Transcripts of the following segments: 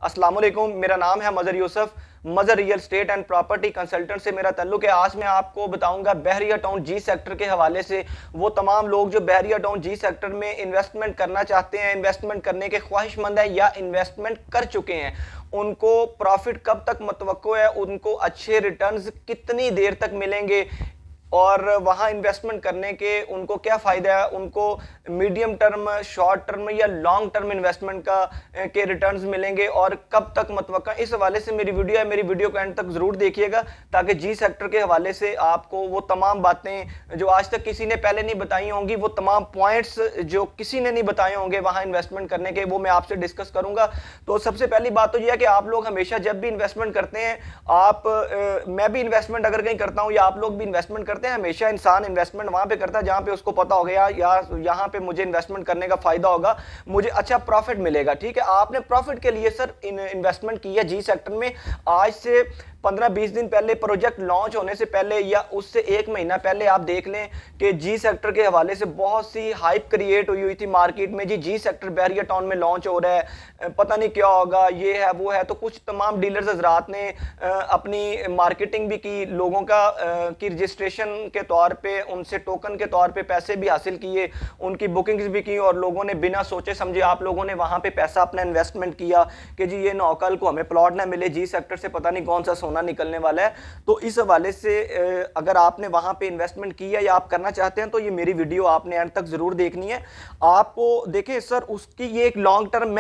अस्सलाम वालेकुम, मेरा नाम है Mazhar Yusuf. Mazhar real estate and property consultant से मेरा ताल्लुक है। आज मैं आपको बताऊंगा बहरिया टाउन जी सेक्टर के हवाले से। वो तमाम लोग जो बहरिया टाउन जी सेक्टर में इन्वेस्टमेंट करना चाहते हैं, इन्वेस्टमेंट करने के ख्वाहिशमंद है या इन्वेस्टमेंट कर चुके हैं, उनको प्रॉफिट कब तक मुतवक्को है, उनको अच्छे रिटर्न्स कितनी देर तक मिलेंगे और वहाँ इन्वेस्टमेंट करने के उनको क्या फ़ायदा है, उनको मीडियम टर्म, शॉर्ट टर्म या लॉन्ग टर्म इन्वेस्टमेंट का के रिटर्न्स मिलेंगे और कब तक मुतवक्का। इस हवाले से मेरी वीडियो है, मेरी वीडियो को एंड तक ज़रूर देखिएगा ताकि जी सेक्टर के हवाले से आपको वो तमाम बातें जो आज तक किसी ने पहले नहीं बताई होंगी, वो तमाम पॉइंट्स जो किसी ने नहीं बताए होंगे वहाँ इन्वेस्टमेंट करने के, वो मैं आपसे डिस्कस करूँगा। तो सबसे पहली बात तो यह है कि आप लोग हमेशा जब भी इन्वेस्टमेंट करते हैं, मैं भी इन्वेस्टमेंट अगर कहीं करता हूँ या आप लोग भी इन्वेस्टमेंट करते हैं, हमेशा इंसान इन्वेस्टमेंट वहां पे करता है जहां पे उसको पता हो गया या यहां पे मुझे इन्वेस्टमेंट करने का फायदा होगा, मुझे अच्छा प्रॉफिट मिलेगा। ठीक है, आपने प्रॉफिट के लिए सर इन्वेस्टमेंट की है जी सेक्टर में। आज से 15-20 दिन पहले, प्रोजेक्ट लॉन्च होने से पहले या उससे एक महीना पहले आप देख लें कि जी सेक्टर के हवाले से बहुत सी हाइप क्रिएट हुई थी मार्केट में। जी जी बहरिया टाउन में लॉन्च हो रहा है, पता नहीं क्या होगा, ये है वो है। तो कुछ तमाम डीलर्स हजरात ने अपनी मार्केटिंग भी की, लोगों का की रजिस्ट्रेशन के तौर पे उनसे टोकन के तौर पे पैसे भी हासिल किए, उनकी बुकिंग्स भी की और लोगों ने बिना सोचे समझे आप लोगों ने वहाँ पे पैसा अपना इन्वेस्टमेंट किया कि जी ये ना कल को हमें प्लॉट ना मिले, जी सेक्टर से पता नहीं कौन सा सोना निकलने वाला है। तो इस हवाले से अगर आपने वहाँ पे इन्वेस्टमेंट किया या आप करना चाहते हैं तो ये मेरी वीडियो आपने एंड तक ज़रूर देखनी है। आपको देखें सर, उसकी ये एक लॉन्ग टर्म,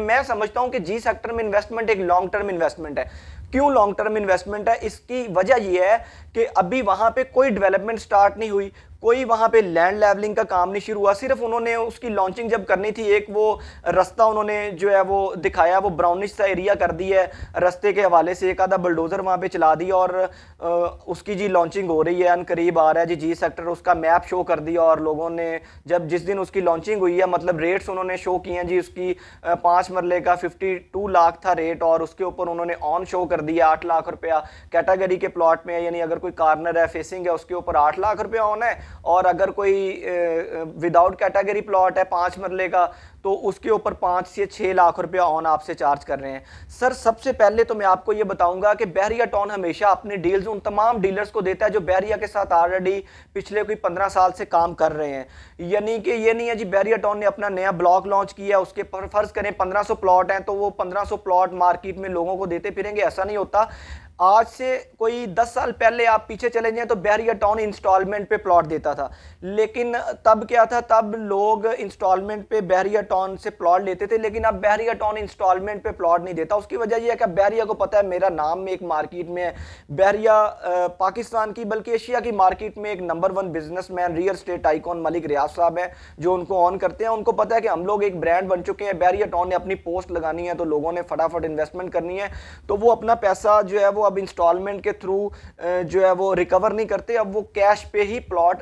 मैं समझता हूँ कि जी सेक्टर में इन्वेस्टमेंट एक लॉन्ग टर्म इन्वेस्टमेंट है। क्यों लॉन्ग टर्म इन्वेस्टमेंट है? इसकी वजह यह है कि अभी वहां पे कोई डेवलपमेंट स्टार्ट नहीं हुई, कोई वहां पे लैंड लेवलिंग का काम नहीं शुरू हुआ। सिर्फ उन्होंने उसकी लॉन्चिंग जब करनी थी, एक वो रास्ता उन्होंने जो है वो दिखाया, वो ब्राउनिश सा एरिया कर दिया है रास्ते के हवाले से, एक आधा बुलडोजर वहां पे चला दिया और उसकी जी लॉन्चिंग हो रही है, अनकरीब आ रहा है जी सेक्टर। उसका मैप शो कर दिया और लोगों ने जब जिस दिन उसकी लॉन्चिंग हुई है, मतलब रेट्स उन्होंने शो किए हैं जी। उसकी 5 मरले का 52 लाख था रेट और उसके ऊपर उन्होंने ऑन शो कर दिया 8 लाख रुपया कैटेगरी के प्लॉट में, यानी अगर कोई कार्नर है, फेसिंग है, उसके ऊपर 8 लाख रुपया ऑन है। और अगर कोई विदाउट कैटेगरी प्लॉट है 5 मरले का, तो उसके ऊपर 5 से 6 लाख रुपया ऑन आपसे चार्ज कर रहे हैं। सर सबसे पहले तो मैं आपको ये बताऊंगा कि बहरिया टाउन हमेशा अपने डील्स उन तमाम डीलर्स को देता है जो बहरिया के साथ ऑलरेडी पिछले कोई 15 साल से काम कर रहे हैं। यानी कि ये नहीं है जी बहरिया टाउन ने अपना नया ब्लॉक लॉन्च किया, उसके पर फर्ज करें 1500 प्लॉट हैं तो वो 1500 प्लॉट मार्केट में लोगों को देते फिरेंगे, ऐसा नहीं होता। आज से कोई 10 साल पहले आप पीछे चले जाएं तो बहरिया टाउन इंस्टॉलमेंट पे प्लॉट देता था, लेकिन तब क्या था, तब लोग इंस्टॉलमेंट पे बहरिया टाउन से प्लॉट लेते थे, लेकिन अब बहरिया टाउन इंस्टॉलमेंट पे प्लॉट नहीं देता। उसकी वजह यह है कि बहरिया को पता है मेरा नाम में एक मार्केट में है, बहरिया पाकिस्तान की बल्कि एशिया की मार्केट में एक number 1 businessman, real estate icon Malik Riaz साहब है जो उनको ऑन करते हैं। उनको पता है कि हम लोग एक ब्रांड बन चुके हैं, बहरिया टाउन ने अपनी पोस्ट लगानी है तो लोगों ने फटाफट इन्वेस्टमेंट करनी है, तो वो अपना पैसा जो है वो अब इंस्टॉलमेंट के थ्रू जो है वो रिकवर नहीं करते, अब वो कैश पे ही प्लॉट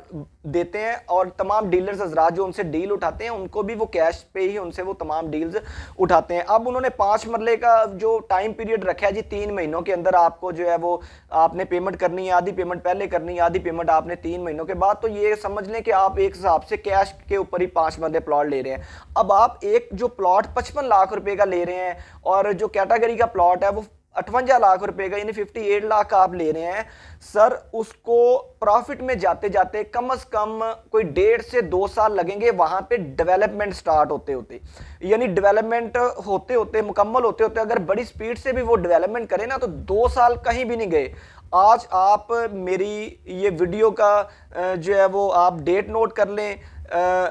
देते हैं। और तमाम डीलर्स हजरात जो उनसे डील उठाते हैं उनको भी वो कैश पे ही उनसे वो तमाम डील्स उठाते हैं। अब उन्होंने 5 मरले का जो टाइम पीरियड रखा है जी, 3 महीनों के अंदर आपको जो है वो आपने पेमेंट करनी है, आधी पेमेंट पहले करनी है, आधी पेमेंट आपने 3 महीनों के बाद। तो ये समझ लें कि आप एक हिसाब से कैश के ऊपर ही 5 मरले प्लॉट ले रहे हैं। अब आप एक जो प्लॉट 55 लाख रुपए का ले रहे हैं और जो कैटेगरी का प्लॉट है वो 58 लाख रुपए का, यानी 58 लाख का आप ले रहे हैं सर, उसको प्रॉफिट में जाते जाते कम से कम कोई 1.5 से 2 साल लगेंगे वहां पे डेवलपमेंट स्टार्ट होते होते, यानी डेवलपमेंट होते होते मुकम्मल होते होते अगर बड़ी स्पीड से भी वो डेवलपमेंट करें ना तो 2 साल कहीं भी नहीं गए। आज आप मेरी ये वीडियो का जो है वो आप डेट नोट कर लें,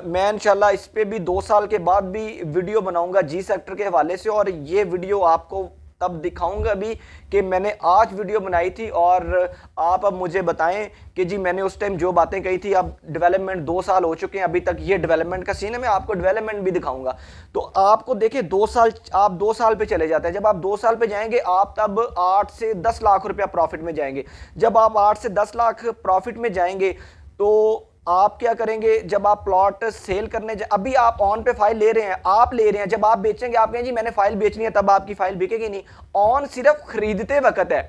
मैं इंशाल्लाह इस पे भी 2 साल के बाद भी वीडियो बनाऊंगा जी सेक्टर के हवाले से, और ये वीडियो आपको तब दिखाऊंगा भी कि मैंने आज वीडियो बनाई थी और आप अब मुझे बताएं कि जी मैंने उस टाइम जो बातें कही थी, अब डेवलपमेंट 2 साल हो चुके हैं, अभी तक ये डेवलपमेंट का सीन है, मैं आपको डेवलपमेंट भी दिखाऊंगा। तो आपको देखिए 2 साल, आप 2 साल पे चले जाते हैं, जब आप 2 साल पे जाएंगे आप तब 8 से 10 लाख रुपया प्रॉफिट में जाएंगे। जब आप 8 से 10 लाख प्रॉफिट में जाएंगे तो आप क्या करेंगे, जब आप प्लॉट सेल करने अभी आप ऑन पे फाइल ले रहे हैं, आप ले रहे हैं, जब आप बेचेंगे आप कहें जी मैंने फाइल बेचनी है, तब आपकी फाइल बिकेगी नहीं। ऑन सिर्फ खरीदते वक्त है,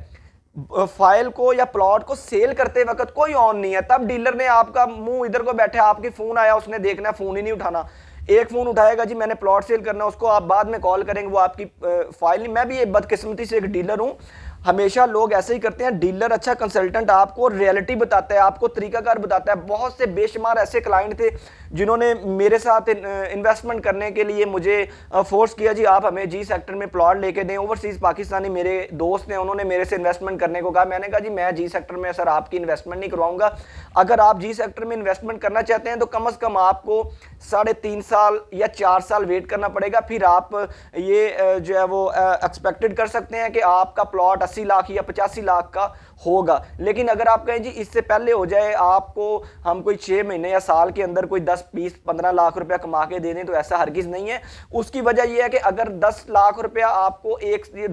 फाइल को या प्लॉट को सेल करते वक्त कोई ऑन नहीं है। तब डीलर ने आपका मुंह इधर को बैठे, आपकी फोन आया उसने देखना, फोन ही नहीं उठाना। एक फ़ोन उठाएगा जी मैंने प्लॉट सेल करना, उसको आप बाद में कॉल करेंगे, वो आपकी फाइल नहीं। मैं भी एक बदकिस्मती से एक डीलर हूँ, हमेशा लोग ऐसे ही करते हैं। डीलर अच्छा कंसल्टेंट आपको रियलिटी बताता है, आपको तरीकाकार बताता है। बहुत से बेशुमार ऐसे क्लाइंट थे जिन्होंने मेरे साथ इन्वेस्टमेंट करने के लिए मुझे फोर्स किया, जी आप हमें जी सेक्टर में प्लॉट लेके दें। ओवरसीज़ पाकिस्तानी मेरे दोस्त हैं, उन्होंने मेरे से इन्वेस्टमेंट करने को कहा। मैंने कहा जी मैं जी सेक्टर में सर आपकी इन्वेस्टमेंट नहीं करवाऊंगा। अगर आप जी सेक्टर में इन्वेस्टमेंट करना चाहते हैं तो कम से कम आपको 3.5 साल या 4 साल वेट करना पड़ेगा, फिर आप ये जो है वो एक्सपेक्टेड कर सकते हैं कि आपका प्लॉट 80 लाख या 85 लाख का होगा। लेकिन अगर आप कहें जी इससे पहले हो जाए, आपको हम कोई 6 महीने या साल के अंदर कोई 10, 20, 15 लाख रुपया कमा के दे दें, तो ऐसा हरगिज नहीं है। उसकी वजह यह है कि अगर 10 लाख रुपया आपको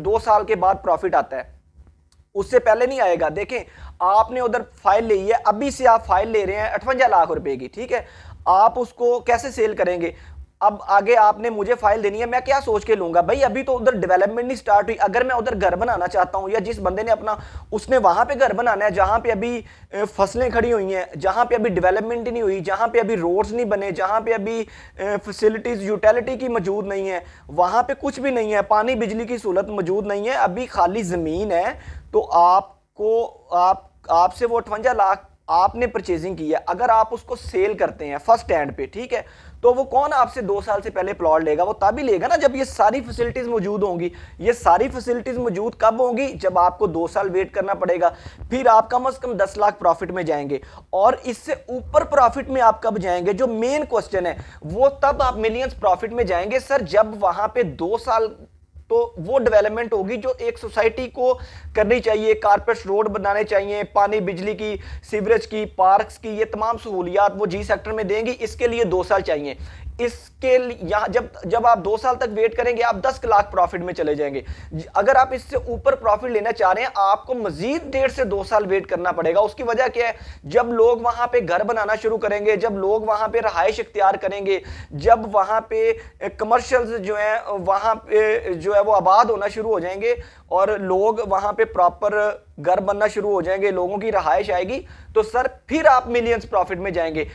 2 साल के बाद प्रॉफिट आता है, उससे पहले नहीं आएगा। देखें आपने उधर फाइल ली है, अभी से आप फाइल ले रहे हैं 58 लाख रुपए की, ठीक है, आप उसको कैसे सेल करेंगे? अब आगे आपने मुझे फाइल देनी है, मैं क्या सोच के लूंगा भाई? अभी तो उधर डेवलपमेंट नहीं स्टार्ट हुई। अगर मैं उधर घर बनाना चाहता हूं, या जिस बंदे ने अपना उसने वहां पे घर बनाना है जहां पे अभी फसलें खड़ी हुई हैं, जहां पे अभी डेवलपमेंट ही नहीं हुई, जहां पे अभी रोड्स नहीं बने, जहां पे अभी फैसिलिटीज यूटिलिटी की मौजूद नहीं है, वहां पे कुछ भी नहीं है, पानी बिजली की सहूलत मौजूद नहीं है, अभी खाली जमीन है, तो आपसे वो 58 लाख आपने परचेजिंग की है, अगर आप उसको सेल करते हैं फर्स्ट हैंड पे, ठीक है, तो वो कौन आपसे 2 साल से पहले प्लॉट लेगा? वो तभी लेगा ना जब ये सारी फैसिलिटीज मौजूद होंगी। ये सारी फैसिलिटीज मौजूद कब होंगी? जब आपको 2 साल वेट करना पड़ेगा। फिर आप कम से कम 10 लाख प्रॉफिट में जाएंगे, और इससे ऊपर प्रॉफिट में आप कब जाएंगे? जो मेन क्वेश्चन है वो तब आप मिलियंस प्रॉफिट में जाएंगे सर, जब वहां पे 2 साल तो वो डेवलपमेंट होगी जो एक सोसाइटी को करनी चाहिए। कारपेट रोड बनाने चाहिए, पानी बिजली की, सीवरेज की, पार्क्स की, ये तमाम सहूलियात वो जी सेक्टर में देंगी। इसके लिए 2 साल चाहिए। इसके यहाँ जब आप 2 साल तक वेट करेंगे, आप 10 लाख प्रॉफिट में चले जाएंगे। अगर आप इससे ऊपर प्रॉफिट लेना चाह रहे हैं, आपको मजीद 1.5 से 2 साल वेट करना पड़ेगा। उसकी वजह क्या है? जब लोग वहां पे घर बनाना शुरू करेंगे, जब लोग वहां पे रहाइश इख्तियार करेंगे, जब वहां पे कमर्शियल्स जो है वहां पे जो है वो आबाद होना शुरू हो जाएंगे, और लोग वहां पे प्रॉपर घर बनना शुरू हो जाएंगे, लोगों की रहाइश आएगी, तो सर फिर आप मिलियंस प्रॉफिट में जाएंगे।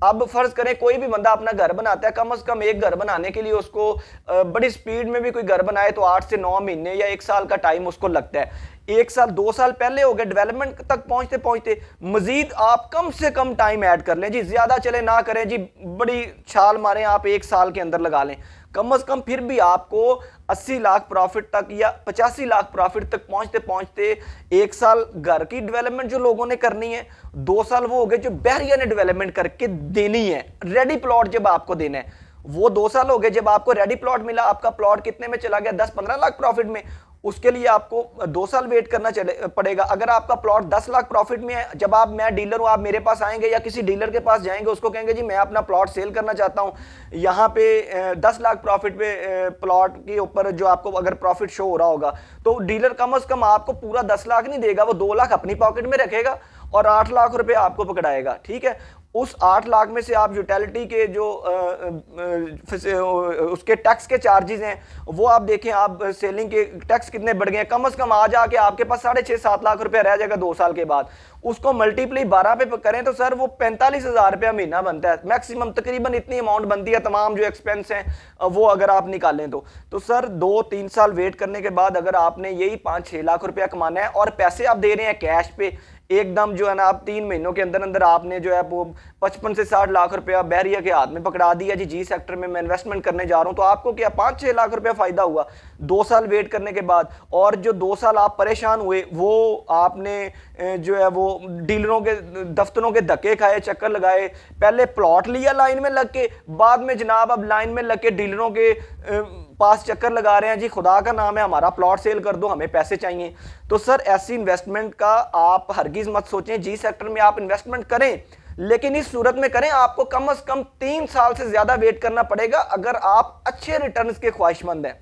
अब फर्ज करें कोई भी बंदा अपना घर बनाता है, कम से कम एक घर बनाने के लिए उसको बड़ी स्पीड में भी कोई घर बनाए तो 8 से 9 महीने या 1 साल का टाइम उसको लगता है। 1 साल 2 साल पहले हो गए डेवलपमेंट तक पहुंचते पहुंचते, मजीद आप कम से कम टाइम ऐड कर लें जी, ज्यादा चले ना करें जी, बड़ी छाल मारें आप 1 साल के अंदर लगा लें, कम से कम फिर भी आपको 80 लाख प्रॉफिट तक या 85 लाख प्रॉफिट तक पहुंचते पहुंचते 1 साल घर की डेवलपमेंट जो लोगों ने करनी है, 2 साल वो हो गए जो बहरिया ने डेवलपमेंट करके देनी है। रेडी प्लॉट जब आपको देना है, वो 2 साल हो गए जब आपको रेडी प्लॉट मिला, आपका प्लॉट कितने में चला गया? 10-15 लाख प्रॉफिट में। उसके लिए आपको 2 साल वेट करना पड़ेगा। अगर आपका प्लॉट 10 लाख प्रॉफिट में है, जब मैं डीलर हूं, आप मेरे पास आएंगे या किसी डीलर के पास जाएंगे, उसको कहेंगे जी मैं अपना प्लॉट सेल करना चाहता हूं, यहां पे 10 लाख प्रॉफिट पे प्लॉट के ऊपर जो आपको अगर प्रॉफिट शो हो रहा होगा, तो डीलर कम से कम आपको पूरा 10 लाख नहीं देगा, वो 2 लाख अपनी पॉकेट में रखेगा और 8 लाख रुपए आपको पकड़ाएगा, ठीक है। उस 8 लाख में से आप यूटिलिटी के जो उसके टैक्स के चार्जेस हैं वो आप देखें, आप सेलिंग के टैक्स कितने बढ़ गए हैं, कम से कम आ जाके आपके पास 6.5-7 लाख रुपया रह जाएगा 2 साल के बाद। उसको मल्टीप्लाई 12 पे करें तो सर वो 45,000 रुपया महीना बनता है, मैक्सिमम तकरीबन इतनी अमाउंट बनती है, तमाम जो एक्सपेंस हैं वो अगर आप निकालें तो सर 2-3 साल वेट करने के बाद अगर आपने यही 5-6 लाख रुपया कमाना है, और पैसे आप दे रहे हैं कैश पे एकदम, जो है ना, आप 3 महीनों के अंदर अंदर आपने जो है वो 55 से 60 लाख रुपया बहरिया के हाथ में पकड़ा दिया जी सेक्टर में मैं इन्वेस्टमेंट करने जा रहा हूं, तो आपको क्या 5-6 लाख रुपया फायदा हुआ 2 साल वेट करने के बाद। और जो 2 साल आप परेशान हुए, वो आपने जो है वो डीलरों के दफ्तरों के धक्के खाए, चक्कर लगाए, पहले प्लॉट लिया लाइन में लग के, बाद में जनाब अब लाइन में लग के डीलरों के पास चक्कर लगा रहे हैं जी खुदा का नाम है हमारा प्लॉट सेल कर दो, हमें पैसे चाहिए। तो सर ऐसी इन्वेस्टमेंट का आप हरगिज मत सोचें। जी सेक्टर में आप इन्वेस्टमेंट करें, लेकिन इस सूरत में करें आपको कम से कम 3 साल से ज्यादा वेट करना पड़ेगा अगर आप अच्छे रिटर्न्स के ख्वाहिशमंद हैं।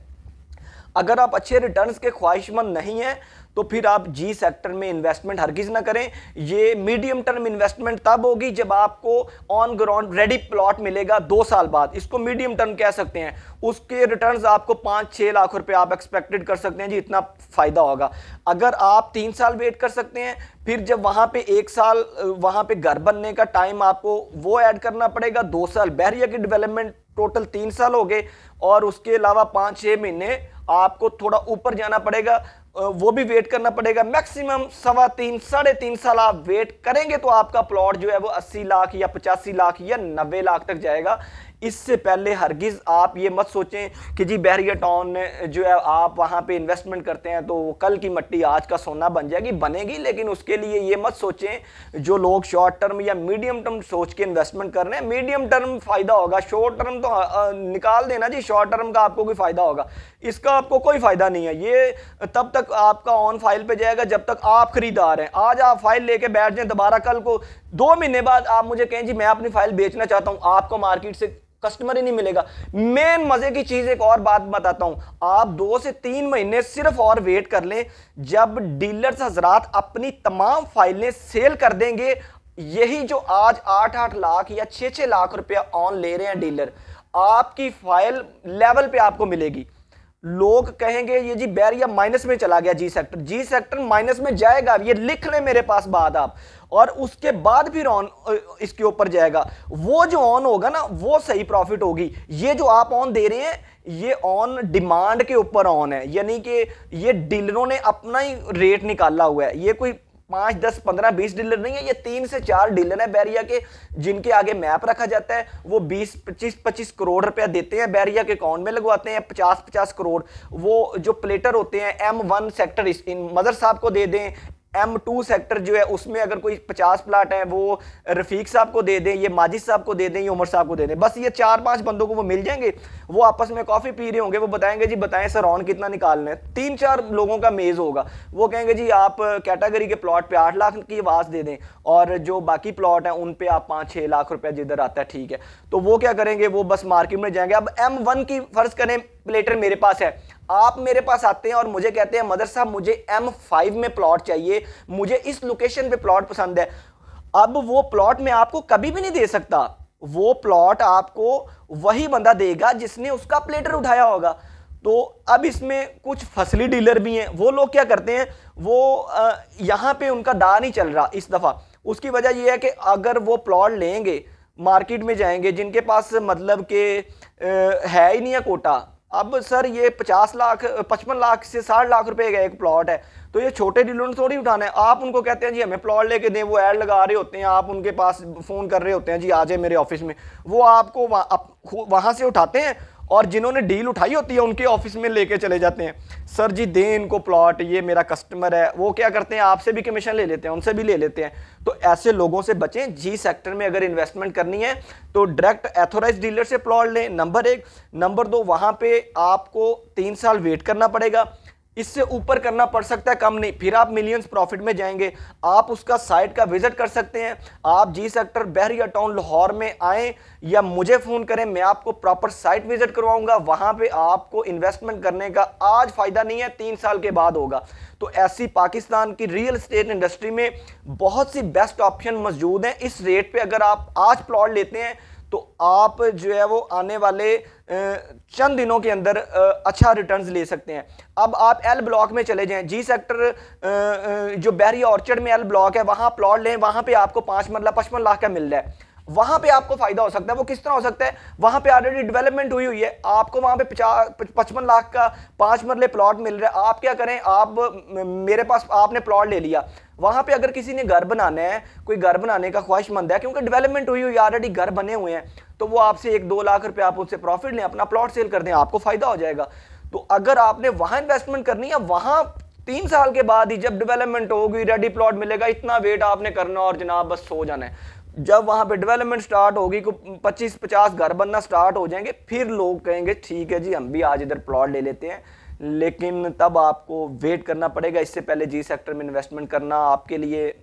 अगर आप अच्छे रिटर्न्स के ख्वाहिशमंद नहीं हैं तो फिर आप जी सेक्टर में इन्वेस्टमेंट हरगिज ना करें। ये मीडियम टर्म इन्वेस्टमेंट तब होगी जब आपको ऑन ग्राउंड रेडी प्लॉट मिलेगा 2 साल बाद, इसको मीडियम टर्म कह सकते हैं। उसके रिटर्न्स आपको 5-6 लाख रुपए आप एक्सपेक्टेड कर सकते हैं जी, इतना फायदा होगा। अगर आप 3 साल वेट कर सकते हैं, फिर जब वहां पे 1 साल वहां पे घर बनने का टाइम आपको वो ऐड करना पड़ेगा, 2 साल बहरिया की डेवलपमेंट टोटल 3 साल हो गए, और उसके अलावा 5-6 महीने आपको थोड़ा ऊपर जाना पड़ेगा, वो भी वेट करना पड़ेगा। मैक्सिमम 3.25 साढ़े 3 साल आप वेट करेंगे तो आपका प्लॉट जो है वो 80 लाख या 85 लाख या 90 लाख तक जाएगा। इससे पहले हरगिज आप ये मत सोचें कि जी बहरिया टाउन जो है आप वहाँ पे इन्वेस्टमेंट करते हैं तो कल की मट्टी आज का सोना बन जाएगी, बनेगी, लेकिन उसके लिए ये मत सोचें जो लोग शॉर्ट टर्म या मीडियम टर्म सोच के इन्वेस्टमेंट कर रहे हैं। मीडियम टर्म फायदा होगा, शॉर्ट टर्म तो निकाल देना जी, शॉर्ट टर्म का आपको कोई फायदा होगा, इसका आपको कोई फायदा नहीं है। ये तब तक आपका ऑन फाइल पे जाएगा जब तक आप खरीदार हैं। आज आप फाइल लेके बैठ जाएं, दोबारा कल को 2 महीने बाद आप मुझे कहें जी मैं अपनी फाइल बेचना चाहता हूं, आपको मार्केट से कस्टमर ही नहीं मिलेगा। मेन मजे की चीज एक और बात बताता हूं, आप 2 से 3 महीने सिर्फ और वेट कर लें, जब डीलर्स हजरात अपनी तमाम फाइलें सेल कर देंगे। यही जो आज 8-8 लाख या 6-6 लाख रुपया ऑन ले रहे हैं डीलर, आपकी फाइल लेवल पे आपको मिलेगी। लोग कहेंगे ये जी बहरिया माइनस में चला गया, जी सेक्टर माइनस में जाएगा, ये लिख लें मेरे पास बात आप, और उसके बाद फिर ऑन इसके ऊपर जाएगा। वो जो ऑन होगा ना वो सही प्रॉफिट होगी। ये जो आप ऑन दे रहे हैं ये ऑन डिमांड के ऊपर ऑन है, यानी कि ये डीलरों ने अपना ही रेट निकाला हुआ है। ये कोई 5, 10, 15, 20 डीलर नहीं है, ये 3 से 4 डीलर है बहरिया के, जिनके आगे मैप रखा जाता है। वो 20, 25 करोड़ रुपया देते हैं, बहरिया के अकाउंट में लगवाते हैं 50 करोड़। वो जो प्लेटर होते हैं M1 सेक्टर इन मदर साहब को दे दें, M2 सेक्टर जो है उसमें अगर कोई 50 प्लाट है वो रफीक साहब को दे दें, ये माजिद साहब को दे दें, ये उमर साहब को दे दें। बस ये 4-5 बंदों को वो मिल जाएंगे, वो आपस में कॉफी पी रहे होंगे, वो बताएंगे जी बताएं सर ऑन कितना निकालना है। 3-4 लोगों का मेज होगा, वो कहेंगे जी आप कैटेगरी के प्लॉट पे 8 लाख की आवाज दे दें, और जो बाकी प्लॉट है उन पे आप 5-6 लाख रुपया जिधर आता है ठीक है। तो वो क्या करेंगे, वो बस मार्केट में जाएंगे। अब M1 की फर्ज करें प्लेटर मेरे पास है, आप मेरे पास आते हैं और मुझे कहते हैं मदर साहब मुझे M5 में प्लॉट चाहिए, मुझे इस लोकेशन पे प्लॉट पसंद है। अब वो प्लॉट मैं आपको कभी भी नहीं दे सकता, वो प्लॉट आपको वही बंदा देगा जिसने उसका प्लेटर उठाया होगा। तो अब इसमें कुछ फसली डीलर भी हैं, वो लोग क्या करते हैं, वो यहां पे उनका दांव नहीं चल रहा इस दफा। उसकी वजह यह है कि अगर वो प्लॉट लेंगे मार्केट में जाएंगे जिनके पास मतलब के है ही नहीं है कोटा। अब सर ये 50 लाख 55 लाख से 60 लाख रुपए का एक प्लॉट है, तो ये छोटे डीलरों ने थोड़ी उठाना है। आप उनको कहते हैं जी हमें प्लॉट लेके दें, वो ऐड लगा रहे होते हैं, आप उनके पास फोन कर रहे होते हैं जी आ जाए मेरे ऑफिस में, वो आपको वहां से उठाते हैं और जिन्होंने डील उठाई होती है उनके ऑफिस में लेके चले जाते हैं। सर जी दें इनको प्लॉट, ये मेरा कस्टमर है। वो क्या करते हैं आपसे भी कमीशन ले लेते हैं, उनसे भी ले लेते हैं। तो ऐसे लोगों से बचें। जी सेक्टर में अगर इन्वेस्टमेंट करनी है तो डायरेक्ट एथोराइज्ड डीलर से प्लॉट लें, नंबर 1। नंबर 2, वहां पे आपको 3 साल वेट करना पड़ेगा, इससे ऊपर करना पड़ सकता है, कम नहीं, फिर आप मिलियंस प्रॉफिट में जाएंगे। आप उसका साइट का विजिट कर सकते हैं। आप जी सेक्टर बहरिया टाउन लाहौर में आएं या मुझे फोन करें, मैं आपको प्रॉपर साइट विजिट करवाऊंगा। वहां पे आपको इन्वेस्टमेंट करने का आज फायदा नहीं है, 3 साल के बाद होगा। तो ऐसी पाकिस्तान की रियल एस्टेट इंडस्ट्री में बहुत सी बेस्ट ऑप्शन मौजूद हैं। इस रेट पे अगर आप आज प्लॉट लेते हैं तो आप जो है वो आने वाले चंद दिनों के अंदर अच्छा रिटर्न्स ले सकते हैं। अब आप एल ब्लॉक में चले जाएं, जी सेक्टर जो बहरिया ऑर्चर्ड में एल ब्लॉक है वहां प्लॉट लें, वहां पे आपको 5 मरला 55 लाख का मिल रहा है। वहां पे आपको फायदा हो सकता है। वो किस तरह हो सकता है, वहां पे ऑलरेडी डेवलपमेंट हुई है, आपको वहां पे 55 लाख का 5 मरले प्लॉट मिल रहा है। आप क्या करें, आप मेरे पास आपने प्लॉट ले लिया, वहां पे अगर किसी ने घर बनाना है, कोई घर बनाने का ख्वाहिशमंद है, क्योंकि डेवलपमेंट हुई ऑलरेडी घर बने हुए हैं, तो वो आपसे 1-2 लाख रुपए आप उससे प्रॉफिट लें, अपना प्लॉट सेल कर दें, आपको फायदा हो जाएगा। तो अगर आपने वहां इन्वेस्टमेंट करनी है, वहां 3 साल के बाद ही जब डेवलपमेंट होगी, रेडी प्लॉट मिलेगा, इतना वेट आपने करना और जनाब बस सो जाना है। जब वहां पे डेवलपमेंट स्टार्ट होगी, 25-50 घर बनना स्टार्ट हो जाएंगे, फिर लोग कहेंगे ठीक है जी हम भी आज इधर प्लॉट ले लेते हैं। लेकिन तब आपको वेट करना पड़ेगा। इससे पहले जी सेक्टर में इन्वेस्टमेंट करना आपके लिए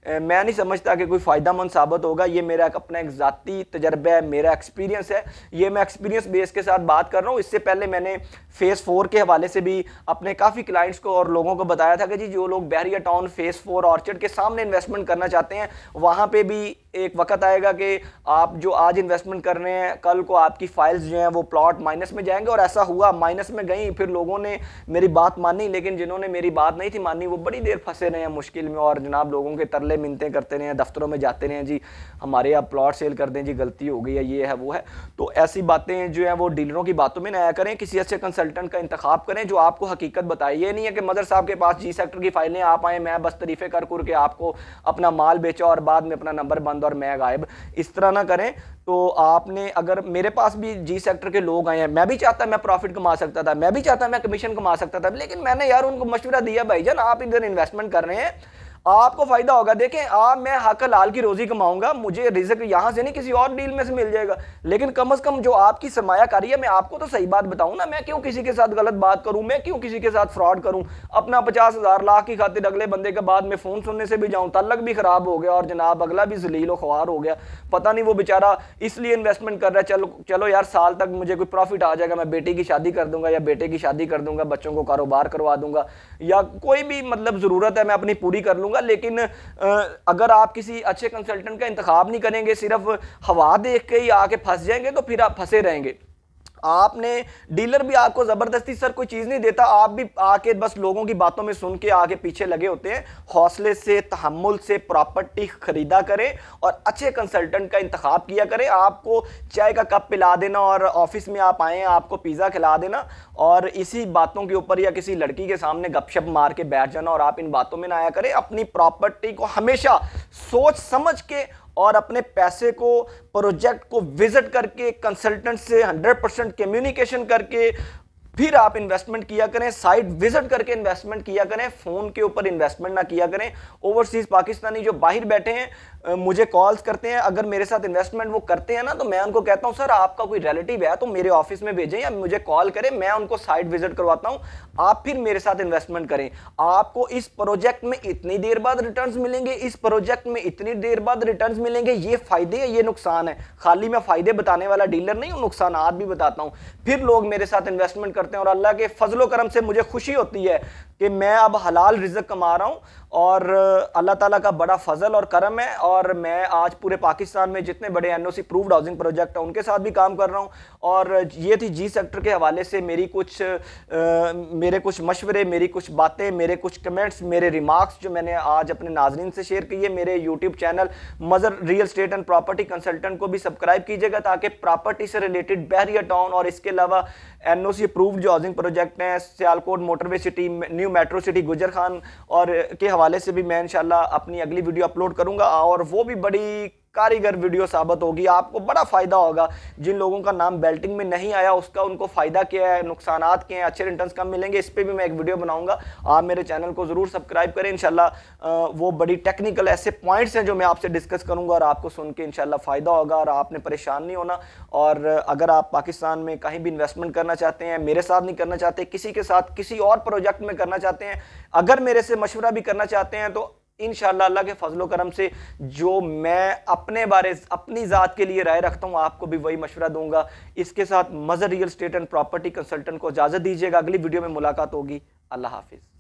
मैं नहीं समझता कि कोई फ़ायदामंद साबित होगा। ये मेरा अपना एक ज़ाती तजर्बा है, मेरा एक्सपीरियंस है, ये मैं एक्सपीरियंस बेस के साथ बात कर रहा हूँ। इससे पहले मैंने फेज़ 4 के हवाले से भी अपने काफ़ी क्लाइंट्स को और लोगों को बताया था कि जी जो लोग बहरिया टाउन फेज़ 4 ऑर्चर्ड के सामने इन्वेस्टमेंट करना चाहते हैं, वहाँ पे भी एक वक्त आएगा कि आप जो आज इन्वेस्टमेंट कर रहे हैं कल को आपकी फाइल्स जो हैं वो प्लॉट माइनस में जाएंगे, और ऐसा हुआ, माइनस में गई, फिर लोगों ने मेरी बात मानी, लेकिन जिन्होंने मेरी बात नहीं थी मानी वो बड़ी देर फंसे रहे हैं मुश्किल में, और जनाब लोगों के तरले मिनतें करते रहे हैं, दफ्तरों में जाते रहे हैं, जी हमारे आप प्लॉट सेल कर दें, जी गलती हो गई है, ये है वो है। तो ऐसी बातें जो है वो डीलरों की बातों में ना आया करें, किसी अच्छे कंसल्टेंट का इंतखाब करें जो आपको हकीकत बताए। ये नहीं है कि मदर साहब के पास जी सेक्टर की फाइलें आप आए, मैं बस तरीफे कर के आपको अपना माल बेचा और बाद में अपना नंबर बंद और मैं गायब, इस तरह ना करें। तो आपने, अगर मेरे पास भी जी सेक्टर के लोग आए हैं, मैं भी चाहता मैं प्रॉफिट कमा सकता था, मैं भी चाहता मैं कमीशन कमा सकता था, लेकिन मैंने यार उनको मशवरा दिया भाईजान आप इधर इन्वेस्टमेंट कर रहे हैं, आपको फायदा होगा। देखें आप, मैं हक हलाल की रोजी कमाऊंगा, मुझे रिज़्क यहां से नहीं किसी और डील में से मिल जाएगा, लेकिन कम से कम जो आपकी सरमायाकारी है, मैं आपको तो सही बात बताऊं ना, मैं क्यों किसी के साथ गलत बात करूं, मैं क्यों किसी के साथ फ्रॉड करूं, अपना 50,000 लाख की खातिर अगले बंदे के बाद में फोन सुनने से भी जाऊं, तल्लक भी खराब हो गया और जनाब अगला भी जलील व ख्वार हो गया, पता नहीं वो बेचारा इसलिए इन्वेस्टमेंट कर रहा है, चलो चलो यार साल तक मुझे कोई प्रॉफिट आ जाएगा, मैं बेटी की शादी कर दूंगा या बेटे की शादी कर दूंगा, बच्चों को कारोबार करवा दूंगा, या कोई भी मतलब जरूरत है मैं अपनी पूरी कर लूंगा। लेकिन अगर आप किसी अच्छे कंसल्टेंट का इंतखाब नहीं करेंगे, सिर्फ हवा देख के ही आके फंस जाएंगे, तो फिर आप फंसे रहेंगे। आपने, डीलर भी आपको जबरदस्ती सर कोई चीज नहीं देता, आप भी आके बस लोगों की बातों में सुन के आगे पीछे लगे होते हैं। हौसले से, तहम्मुल से प्रॉपर्टी खरीदा करें और अच्छे कंसल्टेंट का इंतखाब किया करें। आपको चाय का कप पिला देना और ऑफिस में आप आए आपको पिज्जा खिला देना और इसी बातों के ऊपर या किसी लड़की के सामने गपशप मार के बैठ जाना और आप इन बातों में ना आया करें। अपनी प्रॉपर्टी को हमेशा सोच समझ के और अपने पैसे को, प्रोजेक्ट को विजिट करके, कंसल्टेंट से 100% कम्युनिकेशन करके फिर आप इन्वेस्टमेंट किया करें। साइट विजिट करके इन्वेस्टमेंट किया करें, फोन के ऊपर इन्वेस्टमेंट ना किया करें। ओवरसीज पाकिस्तानी जो बाहर बैठे हैं मुझे कॉल्स करते हैं, अगर मेरे साथ इन्वेस्टमेंट वो करते हैं ना, तो मैं उनको कहता हूं सर आपका कोई रिलेटिव है तो मेरे ऑफिस में भेजें या मुझे कॉल करें, मैं उनको साइट विजिट करवाता हूं, आप फिर मेरे साथ इन्वेस्टमेंट करें। आपको इस प्रोजेक्ट में इतनी देर बाद रिटर्न्स मिलेंगे, इस प्रोजेक्ट में इतनी देर बाद रिटर्न्स मिलेंगे, ये फायदे है ये नुकसान है। खाली मैं फायदे बताने वाला डीलर नहीं हूं, नुकसानात भी बताता हूं। फिर लोग मेरे साथ इन्वेस्टमेंट करते हैं और अल्लाह के फजलो करम से मुझे खुशी होती है कि मैं अब हलाल रिज़्क कमा रहा हूं और अल्लाह ताला का बड़ा फजल और करम है। और मैं आज पूरे पाकिस्तान में जितने बड़े एनओसी प्रूव्ड हाउसिंग प्रोजेक्ट हैं उनके साथ भी काम कर रहा हूं। और ये थी जी सेक्टर के हवाले से मेरी मेरे कुछ मशवरे, मेरी कुछ बातें, मेरे कुछ कमेंट्स, मेरे रिमार्क्स जो मैंने आज अपने नाजरीन से शेयर किए। मेरे यूट्यूब चैनल मजर real estate and property consultant को भी सब्सक्राइब कीजिएगा ताकि प्रॉपर्टी से रिलेटेड बहरिया टाउन और इसके अलावा एनओसी अप्रूव्ड जो हाउसिंग प्रोजेक्ट हैं, Sialkot motorway city, new metro city गुजर खान और के हवाले से भी मैं इंशाल्लाह अपनी अगली वीडियो अपलोड करूंगा और वो भी बड़ी कारीगर वीडियो साबित होगी। आपको बड़ा फायदा होगा। जिन लोगों का नाम बेल्टिंग में नहीं आया उसका उनको फायदा क्या है, नुकसानात क्या हैं, अच्छे रिटर्न्स कम मिलेंगे, इस पर भी मैं एक वीडियो बनाऊंगा। आप मेरे चैनल को जरूर सब्सक्राइब करें। इंशाल्लाह वो बड़ी टेक्निकल ऐसे पॉइंट्स हैं जो मैं आपसे डिस्कस करूंगा और आपको सुन के इंशाल्लाह फायदा होगा और आपने परेशान नहीं होना। और अगर आप पाकिस्तान में कहीं भी इन्वेस्टमेंट करना चाहते हैं, मेरे साथ नहीं करना चाहते, किसी के साथ किसी और प्रोजेक्ट में करना चाहते हैं, अगर मेरे से मशवरा भी करना चाहते हैं, तो इंशाअल्लाह अल्लाह के फजलो करम से जो मैं अपने बारे, अपनी ज़ात के लिए राय रखता हूँ, आपको भी वही मशवरा दूंगा। इसके साथ Mazhar real estate and property consultant को इजाज़त दीजिएगा। अगली वीडियो में मुलाकात होगी। अल्लाह हाफिज़।